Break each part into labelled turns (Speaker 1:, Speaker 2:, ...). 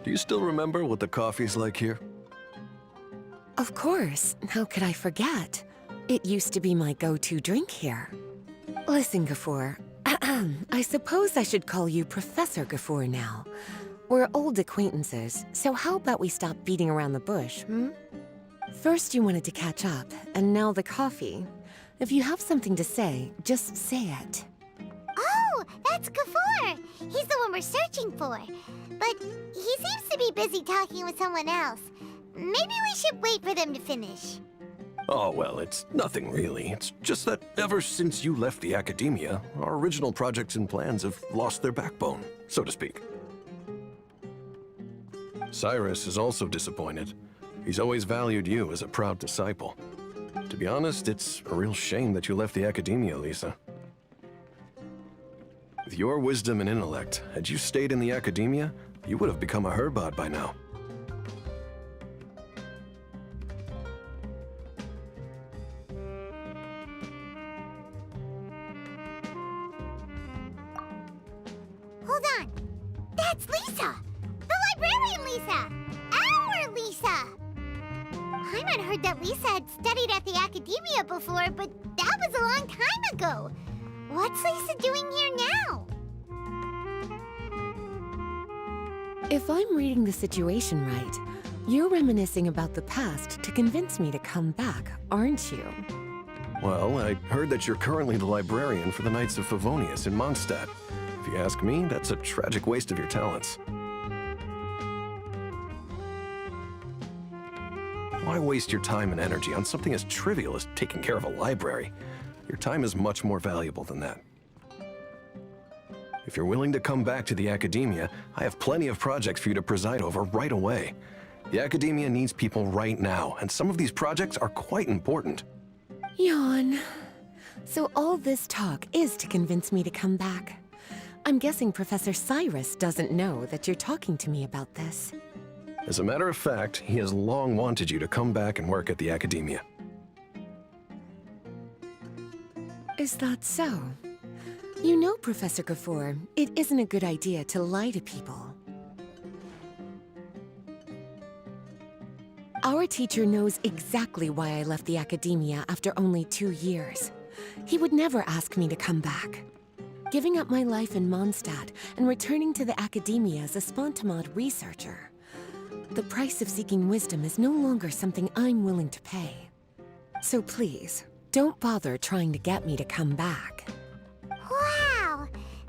Speaker 1: Do you still remember what the coffee's like here?
Speaker 2: Of course, how could I forget? It used to be my go-to drink here. Listen, Gafoor, I suppose I should call you Professor Gafoor now. We're old acquaintances, so how about we stop beating around the bush, hmm? First you wanted to catch up, and now the coffee. If you have something to say, just say it.
Speaker 3: Oh, that's Gafoor! He's the one we're searching for. But he seems to be busy talking with someone else. Maybe we should wait for them to finish.
Speaker 1: Oh, well, it's nothing really. It's just that ever since you left the academia, our original projects and plans have lost their backbone, so to speak. Cyrus is also disappointed. He's always valued you as a proud disciple. To be honest, it's a real shame that you left the academia, Lisa. With your wisdom and intellect, had you stayed in the academia, you would have become a Herbot by now.
Speaker 3: Hold on! That's Lisa! The librarian Lisa! Our Lisa! Paimon heard that Lisa had studied at the academia before, but that was a long time ago. What's Lisa doing here now?
Speaker 2: If I'm reading the situation right, you're reminiscing about the past to convince me to come back, aren't you?
Speaker 1: Well, I heard that you're currently the librarian for the Knights of Favonius in Mondstadt. If you ask me, that's a tragic waste of your talents. Why waste your time and energy on something as trivial as taking care of a library? Your time is much more valuable than that. If you're willing to come back to the academia, I have plenty of projects for you to preside over right away. The academia needs people right now, and some of these projects are quite important.
Speaker 2: Yawn. So all this talk is to convince me to come back. I'm guessing Professor Cyrus doesn't know that you're talking to me about this.
Speaker 1: As a matter of fact, he has long wanted you to come back and work at the academia.
Speaker 2: Is that so? You know, Professor Gafoor, it isn't a good idea to lie to people. Our teacher knows exactly why I left the academia after only 2 years. He would never ask me to come back. Giving up my life in Mondstadt and returning to the academia as a Spontamod researcher. The price of seeking wisdom is no longer something I'm willing to pay. So please, don't bother trying to get me to come back.
Speaker 3: Wow!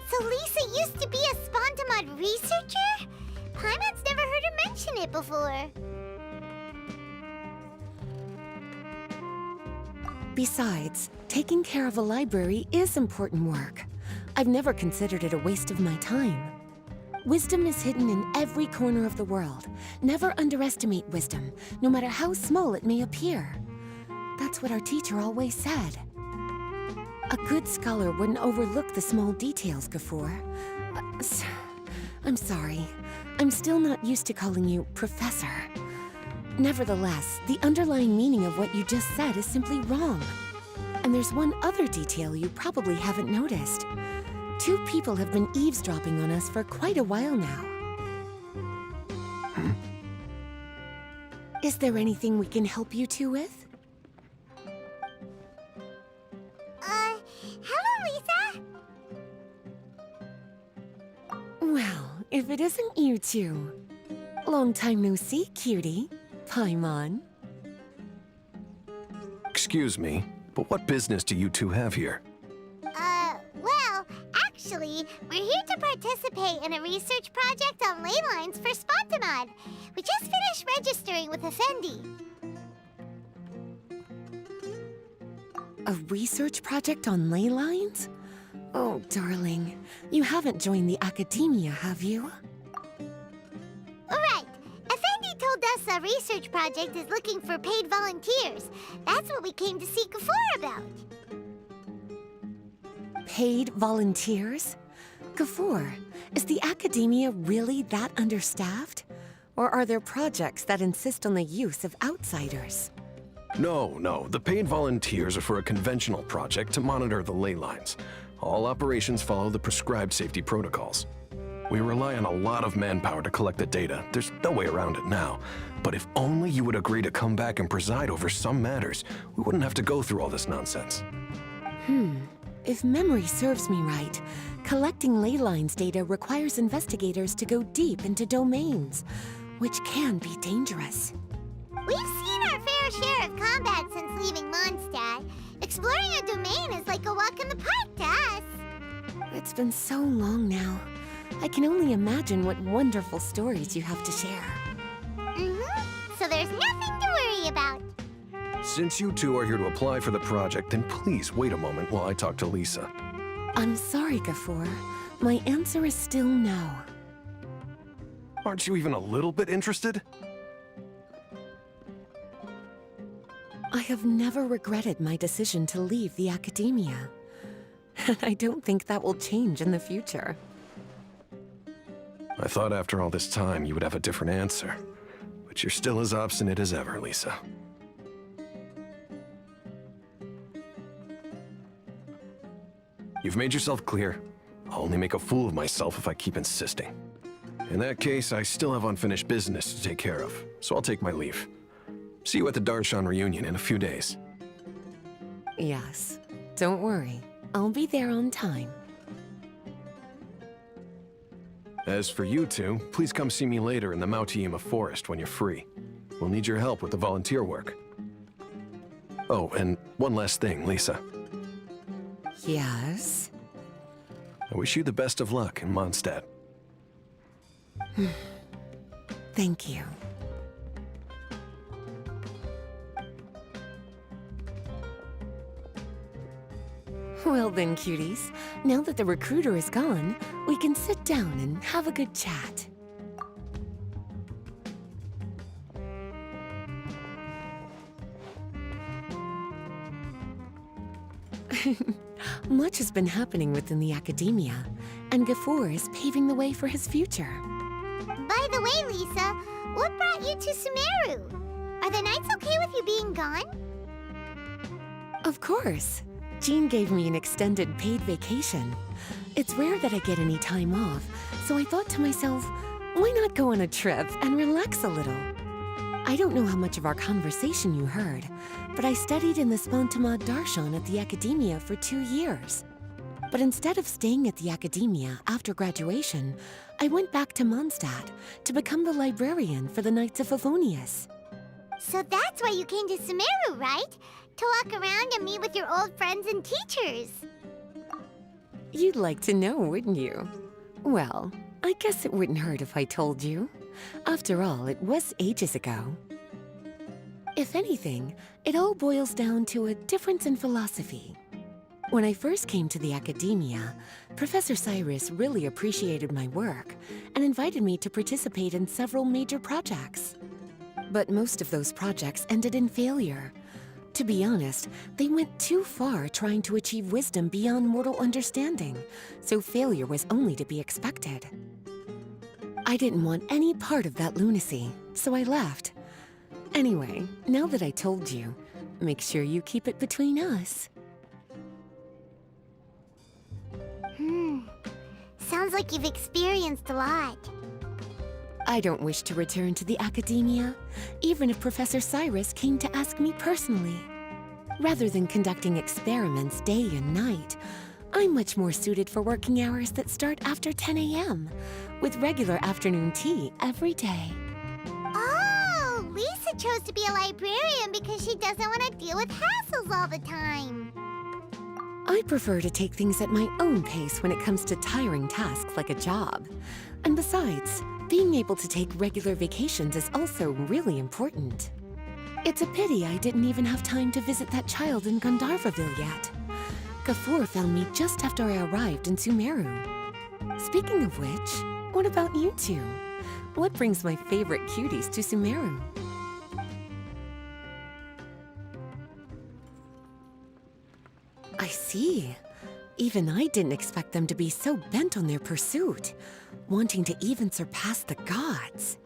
Speaker 3: So Lisa used to be a Spontamod researcher? Paimon's never heard her mention it before.
Speaker 2: Besides, taking care of a library is important work. I've never considered it a waste of my time. Wisdom is hidden in every corner of the world. Never underestimate wisdom, no matter how small it may appear. That's what our teacher always said. A good scholar wouldn't overlook the small details, Gafoor. I'm sorry. I'm still not used to calling you Professor. Nevertheless, the underlying meaning of what you just said is simply wrong. And there's one other detail you probably haven't noticed. 2 people have been eavesdropping on us for quite a while now. Is there anything we can help you two with?
Speaker 3: Hello, Lisa!
Speaker 2: Well, if it isn't you two. Long time no see, cutie. Paimon.
Speaker 1: Excuse me, but what business do you two have here?
Speaker 3: Well, actually, we're here to participate in a research project on ley lines for Spontamod. We just finished registering with Effendi.
Speaker 2: A research project on ley lines? Oh, darling. You haven't joined the academia, have you?
Speaker 3: Right. Effendi told us a research project is looking for paid volunteers. That's what we came to see Gafoor about.
Speaker 2: Paid volunteers? Gafoor, is the academia really that understaffed? Or are there projects that insist on the use of outsiders?
Speaker 1: No. The paid volunteers are for a conventional project to monitor the ley lines. All operations follow the prescribed safety protocols. We rely on a lot of manpower to collect the data. There's no way around it now. But if only you would agree to come back and preside over some matters, we wouldn't have to go through all this nonsense.
Speaker 2: If memory serves me right, collecting ley lines data requires investigators to go deep into domains, which can be dangerous.
Speaker 3: We've seen our fair share of combat since leaving Mondstadt. Exploring a domain is like a walk in the park to us.
Speaker 2: It's been so long now. I can only imagine what wonderful stories you have to share.
Speaker 3: So there's nothing to worry about.
Speaker 1: Since you two are here to apply for the project, then please wait a moment while I talk to Lisa.
Speaker 2: I'm sorry, Gafoor. My answer is still no.
Speaker 1: Aren't you even a little bit interested?
Speaker 2: I have never regretted my decision to leave the academia. And I don't think that will change in the future.
Speaker 1: I thought after all this time you would have a different answer. But you're still as obstinate as ever, Lisa. You've made yourself clear. I'll only make a fool of myself if I keep insisting. In that case, I still have unfinished business to take care of, so I'll take my leave. See you at the Darshan reunion in a few days.
Speaker 2: Yes, don't worry. I'll be there on time.
Speaker 1: As for you two, please come see me later in the Mautiima forest when you're free. We'll need your help with the volunteer work. Oh, and one last thing, Lisa.
Speaker 2: Yes?
Speaker 1: I wish you the best of luck in Mondstadt.
Speaker 2: Thank you. Well then, cuties. Now that the recruiter is gone, we can sit down and have a good chat. Much has been happening within the academia, and Gafoor is paving the way for his future.
Speaker 3: By the way, Lisa, what brought you to Sumeru? Are the nights okay with you being gone?
Speaker 2: Of course. Jean gave me an extended paid vacation. It's rare that I get any time off, so I thought to myself, why not go on a trip and relax a little? I don't know how much of our conversation you heard, but I studied in the Spantamad Darshan at the academia for 2 years. But instead of staying at the academia after graduation, I went back to Mondstadt to become the librarian for the Knights of Favonius.
Speaker 3: So that's why you came to Sumeru, right? To walk around and meet with your old friends and teachers.
Speaker 2: You'd like to know, wouldn't you? Well, I guess it wouldn't hurt if I told you. After all, it was ages ago. If anything, it all boils down to a difference in philosophy. When I first came to the academia, Professor Cyrus really appreciated my work and invited me to participate in several major projects. But most of those projects ended in failure. To be honest, they went too far trying to achieve wisdom beyond mortal understanding, so failure was only to be expected. I didn't want any part of that lunacy, so I left. Anyway, now that I told you, make sure you keep it between us.
Speaker 3: Sounds like you've experienced a lot.
Speaker 2: I don't wish to return to the academia, even if Professor Cyrus came to ask me personally. Rather than conducting experiments day and night, I'm much more suited for working hours that start after 10 a.m., with regular afternoon tea every day.
Speaker 3: Oh, Lisa chose to be a librarian because she doesn't want to deal with hassles all the time.
Speaker 2: I prefer to take things at my own pace when it comes to tiring tasks like a job. And besides, being able to take regular vacations is also really important. It's a pity I didn't even have time to visit that child in Gandharvaville yet. Gafoor found me just after I arrived in Sumeru. Speaking of which, what about you two? What brings my favorite cuties to Sumeru? I see. Even I didn't expect them to be so bent on their pursuit, wanting to even surpass the gods.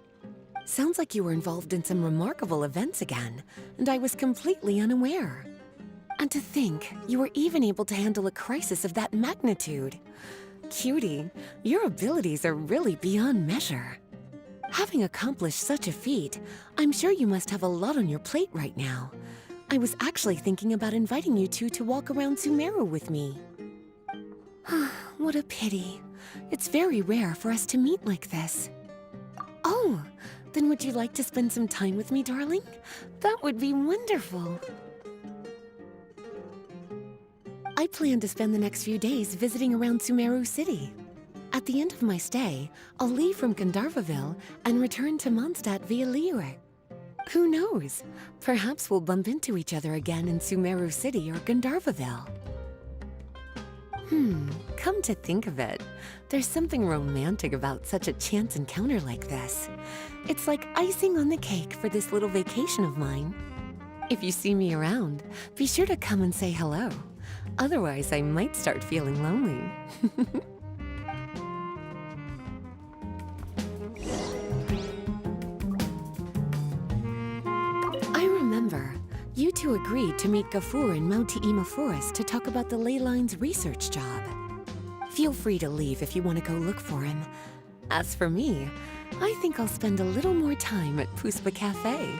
Speaker 2: Sounds like you were involved in some remarkable events again, and I was completely unaware. And to think, you were even able to handle a crisis of that magnitude. Cutie, your abilities are really beyond measure. Having accomplished such a feat, I'm sure you must have a lot on your plate right now. I was actually thinking about inviting you two to walk around Sumeru with me. What a pity. It's very rare for us to meet like this. Oh, then would you like to spend some time with me, darling? That would be wonderful. I plan to spend the next few days visiting around Sumeru City. At the end of my stay, I'll leave from Gandharvaville and return to Mondstadt via Liyue. Who knows? Perhaps we'll bump into each other again in Sumeru City or Gandharvaville. Come to think of it, there's something romantic about such a chance encounter like this. It's like icing on the cake for this little vacation of mine. If you see me around, be sure to come and say hello. Otherwise, I might start feeling lonely. I remember, you two agreed to meet Gafur in Mount Ima Forest to talk about the ley lines research job. Feel free to leave if you want to go look for him. As for me, I think I'll spend a little more time at Puspa Cafe.